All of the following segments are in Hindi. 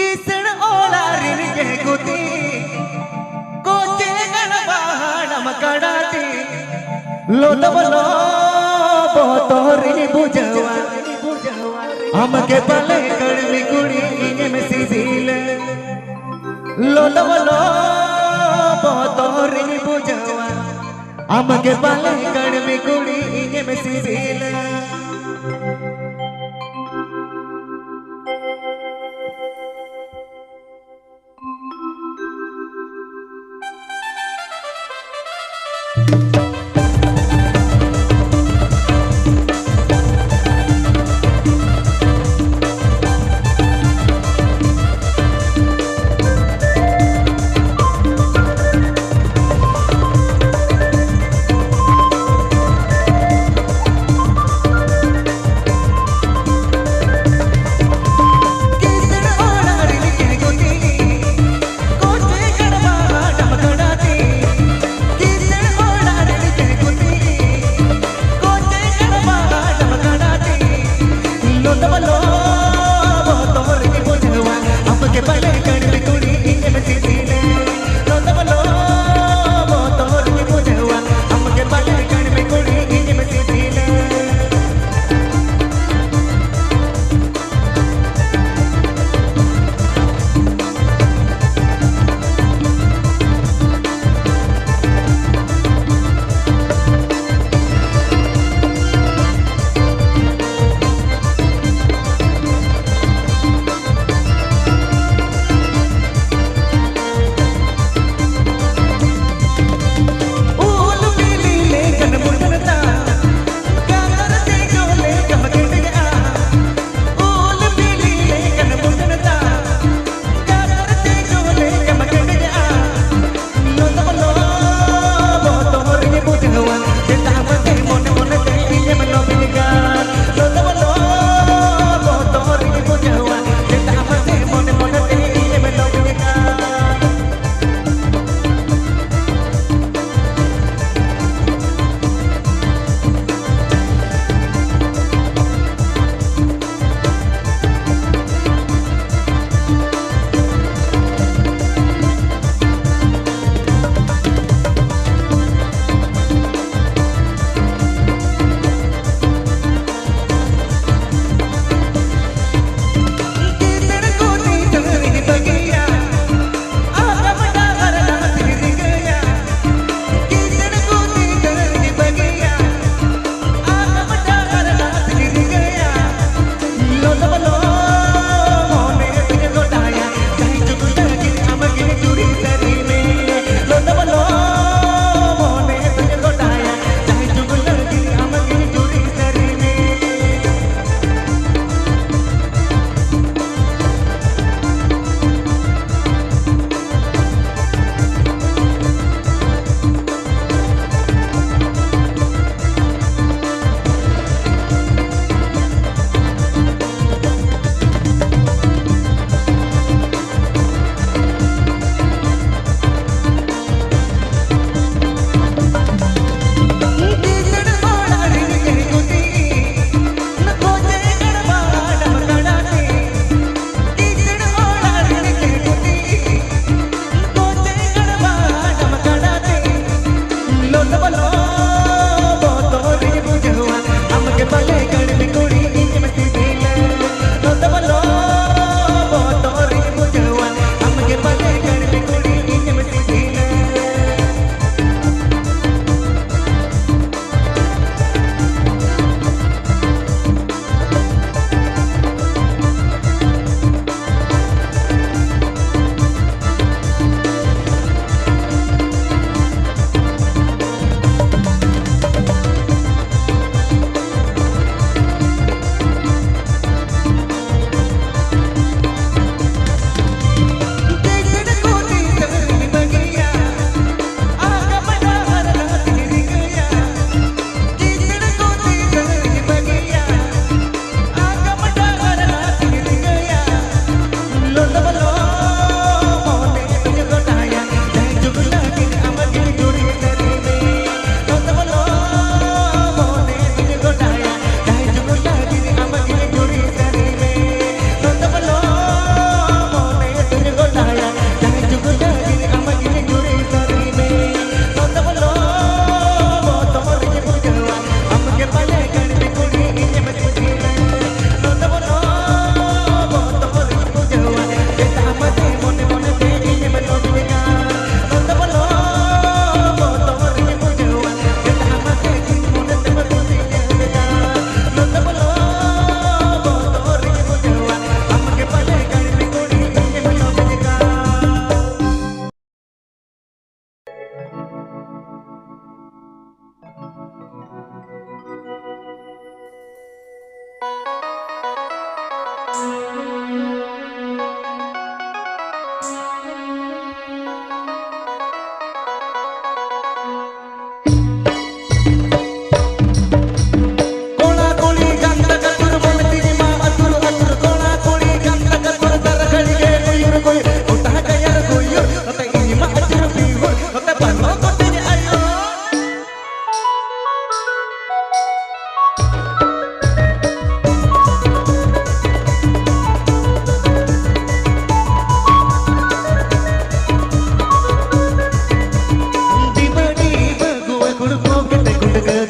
किसण ओलारिन के गुती कोचे गणबाणम कडाती लोटवलो बोतोरी बुझवा हमके पले कड़मी कुड़ी इने में सीधील लोटवलो बोतोरी बुझवा हमके पले कड़मी कुड़ी इने में सीधील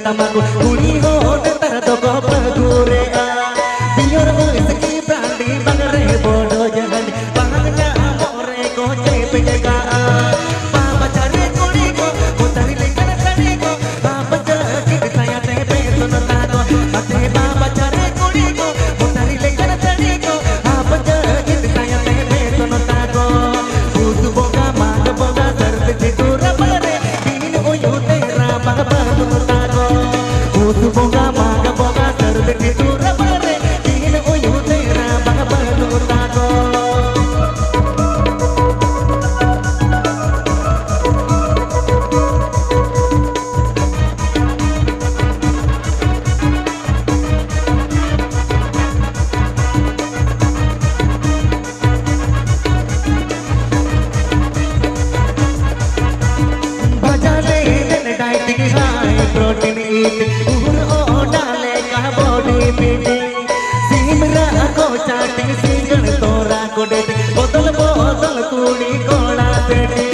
tamaku kuli ho tar to ko pagure a biar mo iski prandi bagre bodo jahan bahagna more ko che pejaka baba chare kuli ko utari lekar kare ko baba chare saya te pe sunata ko ate baba chare kuli ko utari lekar kare ko baba chare saya te pe sunata ko utu boga mag boga sarve chitura pare din oyu tera baba boga maga boga sarve chitura pare din oyu tera baba nurtago bajale den dieting high protein eat चाटिंग सीगण तोरा कोडे बोतल बोतल कुड़ी कोड़ा पेटी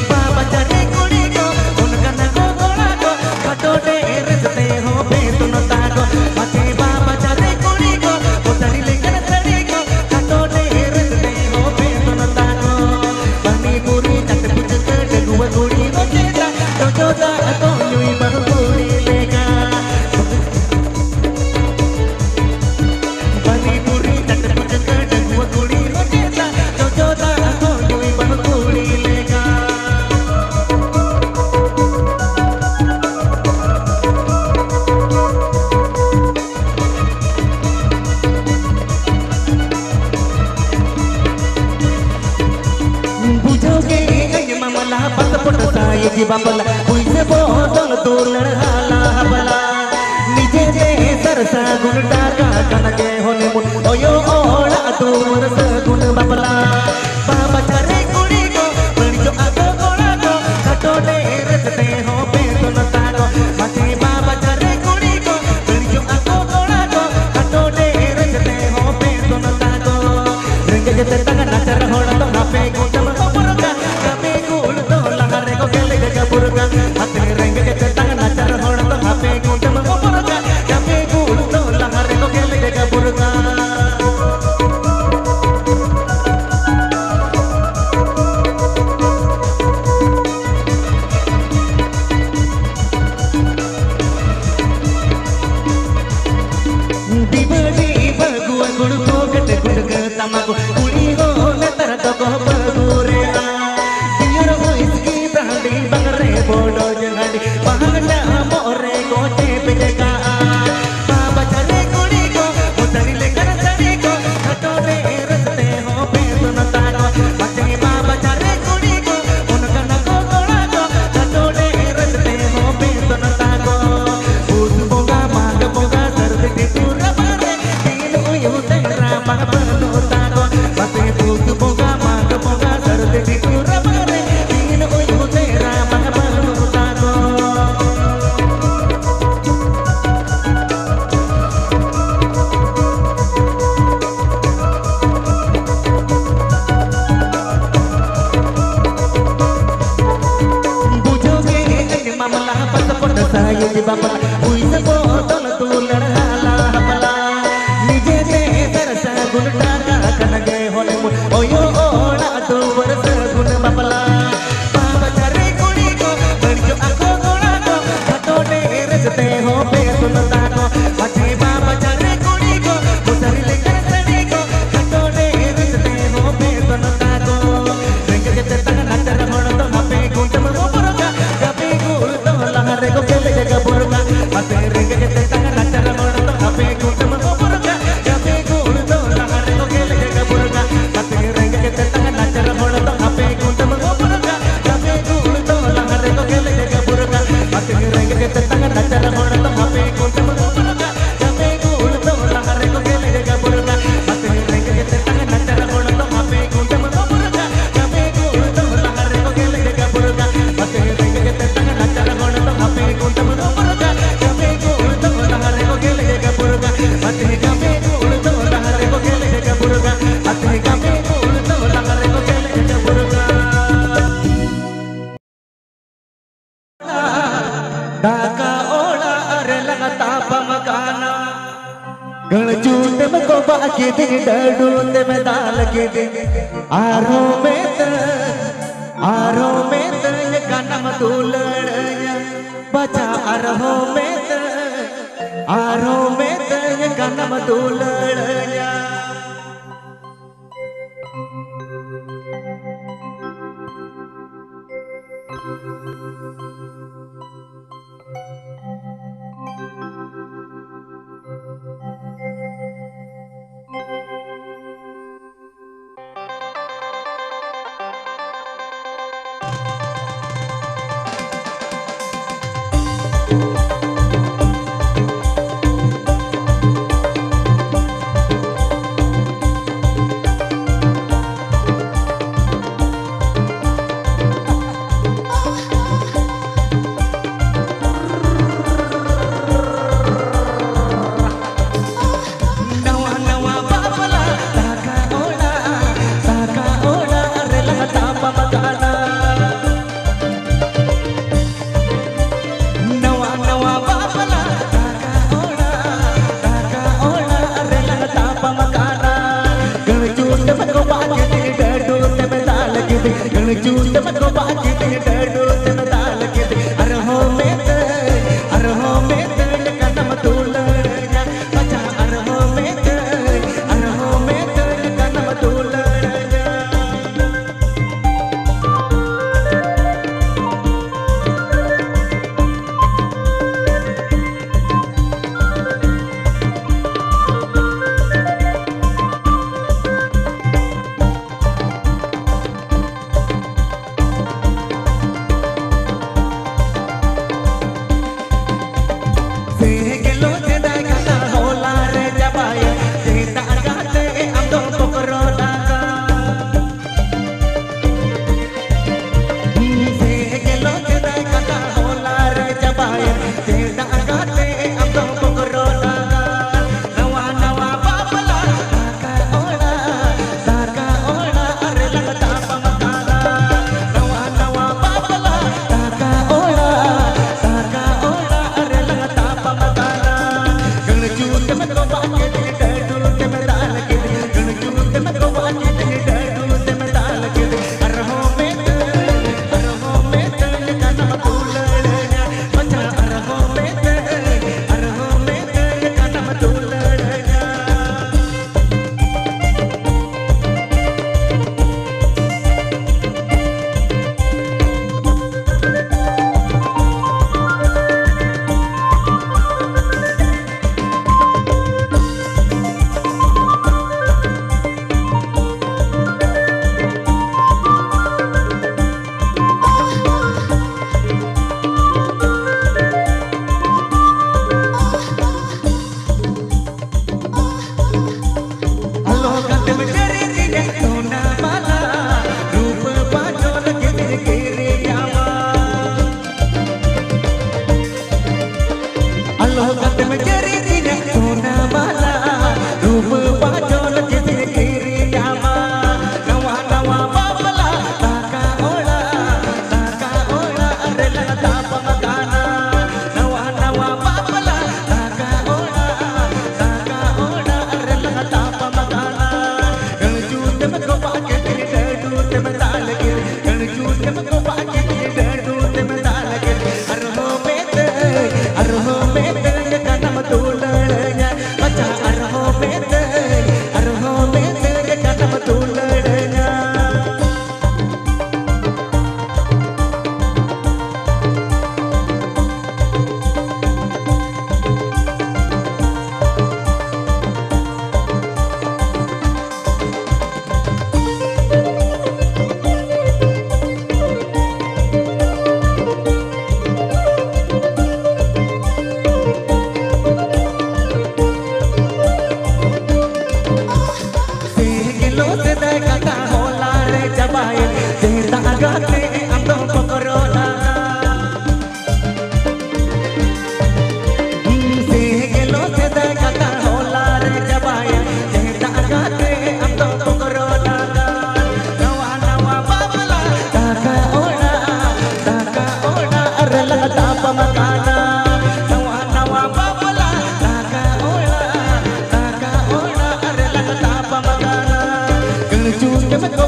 बाबा चरे कुड़ी को उनका नगो कोड़ा को खटोटे रचते हो बेतुन ताको मते बाबा चरे कुड़ी को उतरी लेकर चढ़ी को खटोटे रचते हो बेतुन ताको बनी पूरी चट पुच कर डगुआ कुड़ी को चेता तो चोदा तो यूं बन कुड़ी लेगा बनी पूरी जी बाबला उइसे बोतल तोलण हाला बला निजे जे सरसा गुण डाका कनके होने मुन ओयो ओला तोर सगुण बाबला बाबा चरे कुड़ी को बणियो आगो कोड़ा को खटोटे रचते हो बेतुन ताको मते बाबा चरे कुड़ी को बणियो आगो कोड़ा को खटोटे रचते हो बेतुन ताको रंग जते तंग नचर होण तो नापे गुटम पुरका कबे गुण तो लहरे को पुरगा हते रंग के तंग नचर होण तो हापे गुंटम पुरगा कबे गुण तो लहरे को खेले का पुरगा दिबड़ी बगुआ गुण पोगट गुड़ग तमाको कुड़ी हो नतर तो को बगुरे दियर हो इसकी ब्रांडी बगरे Bodo जंगड़ी bahagna more ko che pejaka baba chare kudi ko utari lekar chari ko khatone raste ho betun tago mache baba chare kudi ko unka nago kola ko khatone raste ho betun tago ud boga mag boga sarve chitura pare din uyu tera baba nurtago mate ud boga mag boga sarve chitura pare din uyu tera baba nurtago mamala pas pada saya di bapala uise botol tular hala bala nije te sarsa gun daga kanage hone mun oyo ola tu varsa gun bapala baba chare kudi ko badiyo ako kola ko khatone rajte ho betun tago ache baba chare kudi ko utari lekar chadi ko khatone rajte ho betun tago reng jete tang natar hon to hape guntam puruga kabe gul to lahare ko kele jaga puruga बाकी दिन डडू ते मैं दाल के दिन आरो में ये कनम दूलड़या बचा आरो में ये कनम दूलड़या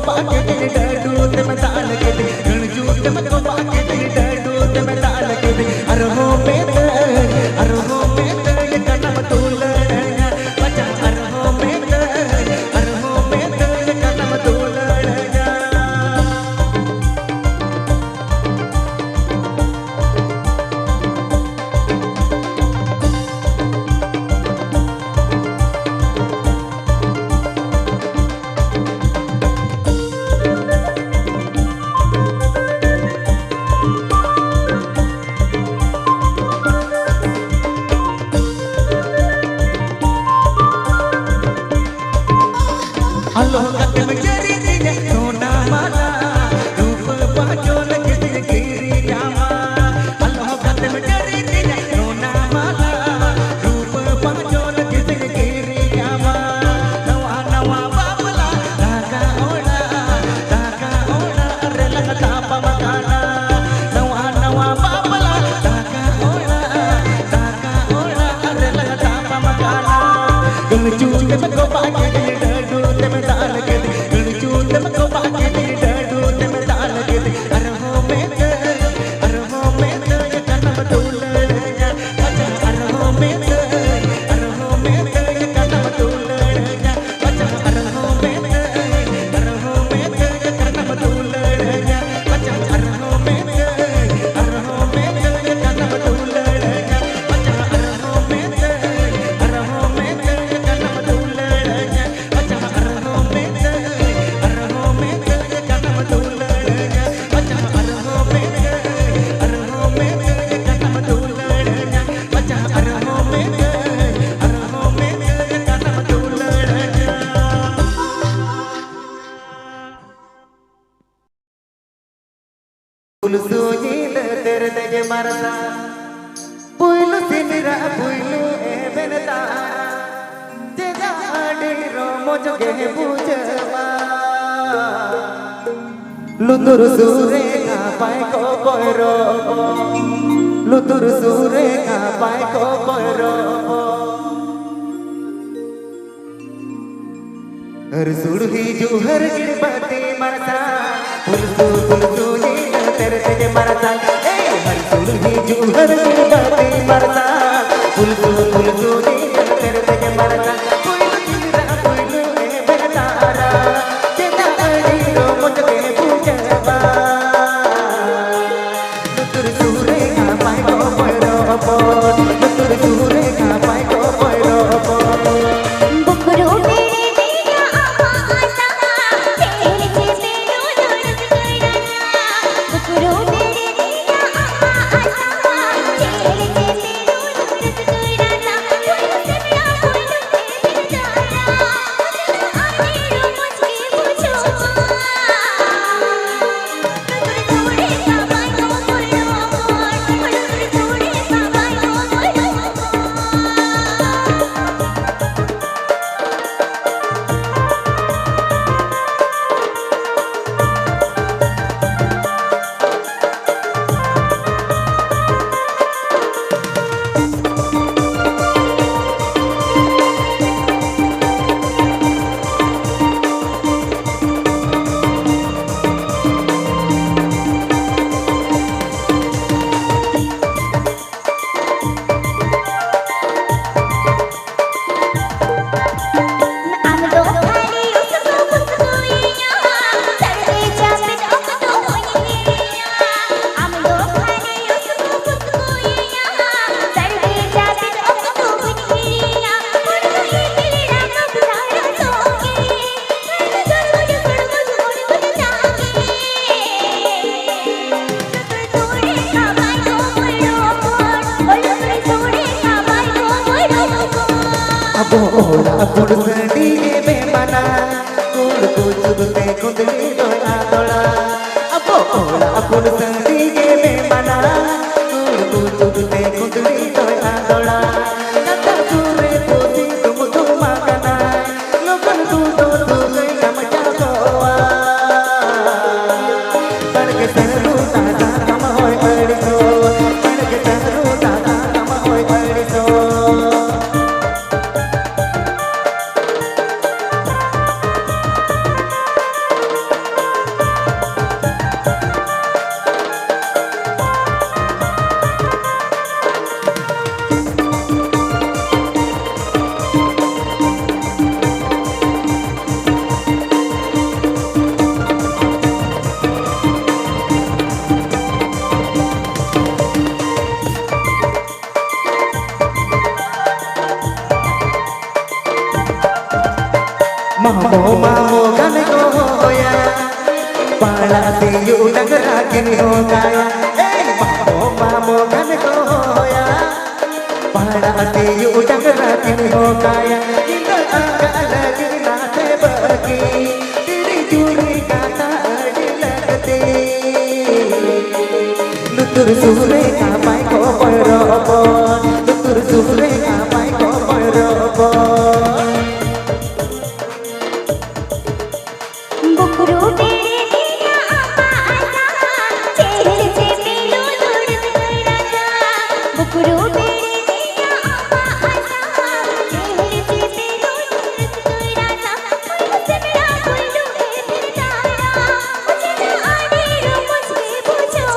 पाके तेरे डडू ते मैं ताल के दे गणजू ते मैं को पाके तेरे डडू ते मैं ताल के दे अरहो में ये कदम तू लड़ना बचा अरहो में ये कदम तू लड़ना अल्लाह कदम जरी दिने सोना माला रूप पाचो लगे दिल गिरी जावा अल्लाह कदम जरी दिने सोना माला रूप पाचो लगे दिल गिरी जावा नवा नवा बाबला धागा ओला रे लगता पमकाना नवा नवा बाबला धागा ओला रे लगता पमकाना गलचू के मको पाके मैं ताल के दे गणजू ते मैं को पाके तेरे डडू ते मैं ताल के दे अरहो में ये कदम तू लड़ना बचा अरहो में ये कदम तू लड़ना बचा अरहो में ये कदम तू लड़ना बचा अरहो में ये कदम तू लड़ना बचा अरहो में ये कदम तू लड़ना बचा तेरे तेगे मरता पुइलु सिमिरा पुइलु ए बेनता तेगा आडीरो मोजगे बुझवा लुतुर सूरे का पाय को कोयरो लुतुर सूरे का पाय को कोयरो हर सुरही जुहर गिरबती मरता पुलसू ये तेरे तेगे मरता ए हर सुरही जुहर गिरबती मरता पुलसू ये तेरे तेगे मरता पुइलु सिमिरा पुइलु ए बेनतारा तेगा आडीरो मोजगे बुझवा लुतुर सूरे का पाय को कोयरो लुतुर सूरे का पाय को कोयरो बुकरो बोला पुरसडी बेमना कुल कुचुते कुंदली दोला दोला अबो बोला पुरसडी बेमना कुल कुचुते कुंदली दोला दोला कथा सुरे तोसी तुम मगना लोकन तू तो गई समझा गोवा पर के सरू दादा कम होय पड़ी सो पर के सरू दादा कम होय पड़ी सो Mamo mamo kan goya Pala tiyu dangera kini ho kaya Mamo mamo kan goya Pala tiyu dangera kini ho kaya Kita agak lagi nate bagi Diri juri kata dilagati Nutur sure kapai ko perobon Nutur sure kapai ko perobon Bukru तेरे दिया आपा आजा चेहरे से मिलो दूर तेरा जा बुकरू तेरे दिया आपा आजा चेहरे से मिलो दूर तेरा जा मुझसे मेरा बोलू है फिर तारा मुझे ना आने रो मुझे पूछो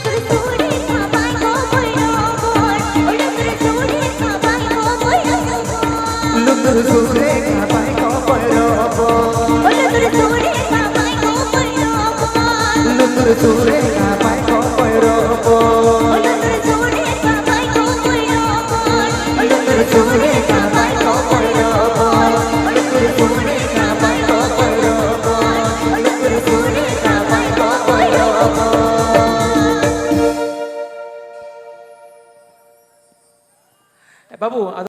तुर तोड़े काबाई को बोलो बोल तुर तोड़े काबाई को बोलो Nutur sure kapai ko perobon Nutur sure kapai ko perobon Nutur sure kapai ko perobon Nutur sure kapai ko perobon Nutur sure kapai ko perobon Babu